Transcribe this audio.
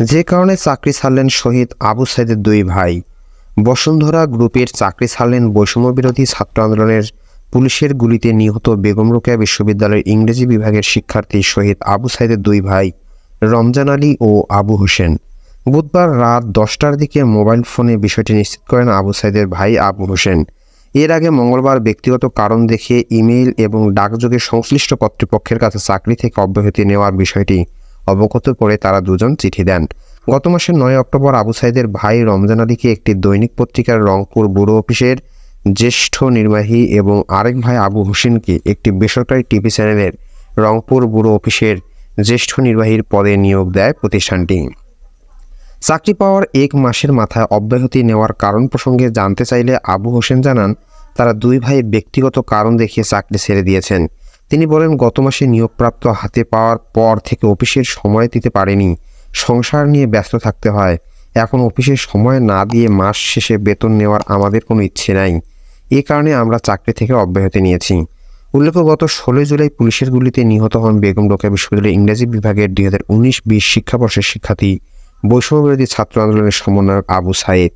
যে কারণে চাকরি ছাড়লেন শহীদ আবু সাইদের দুই ভাই। বসুন্ধরা গ্রুপের চাকরি ছাড়লেন বৈষম্যবিরোধী ছাত্র আন্দোলনের পুলিশের গুলিতে নিহত বেগম রোকেয়া বিশ্ববিদ্যালয়ের ইংরেজি বিভাগের শিক্ষার্থী শহীদ আবু সাইদের দুই ভাই রমজান আলী ও আবু হোসেন। বুধবার রাত 10টার দিকে মোবাইল ফোনে বিষয়টি নিশ্চিত করেন আবু সাইদের ভাই আবু হোসেন। এর আগে মঙ্গলবার ব্যক্তিগত কারণ দেখিয়ে ইমেইল এবং ডাকযোগে সংশ্লিষ্ট কর্তৃপক্ষের কাছে চাকরি থেকে অব্যাহতি নেওয়ার বিষয়টি অবগত করে তারা দুজন চিঠি দেন। গত মাসের 9 অক্টোবর আবু সাইদের ভাই রমজান আলীকে একটি দৈনিক পত্রিকার রংপুর ব্যুরো অফিসের জ্যেষ্ঠ নির্বাহী এবং আরেক ভাই আবু হোসেনকে একটি বেসরকারি টিভি চ্যানেলের রংপুর ব্যুরো অফিসের জ্যেষ্ঠ নির্বাহীর পদে নিয়োগ দেয় প্রতিষ্ঠানটি। চাকরি পাওয়ার 1 মাসের মাথায় অব্যাহতি নেওয়ার কারণ প্রসঙ্গে জানতে চাইলে আবু হোসেন জানান, তারা দুই ভাই ব্যক্তিগত কারণ দেখিয়ে চাকরি ছেড়ে দিয়েছেন। তিনি বলেন, গত মাসে নিয়োগপ্রাপ্ত হাতে পাওয়ার পর থেকে অফিসের সময় দিতে পারেনি, সংসার নিয়ে ব্যস্ত থাকতে হয়। এখন অফিসের সময় না দিয়ে মাস শেষে বেতন নেওয়ার আমাদের কোনো ইচ্ছে নাই। এ কারণে আমরা চাকরি থেকে অব্যাহতি নিয়েছি। উল্লেখ্য, গত 16 জুলাই পুলিশের গুলিতে নিহত হন বেগম রোকেয়া বিশ্ববিদ্যালয়ের ইংরেজি বিভাগের 2019-20 শিক্ষাবর্ষের শিক্ষার্থী বৈষম্যবিরোধী ছাত্র আন্দোলনের সমন্বয়ক আবু সাইদ।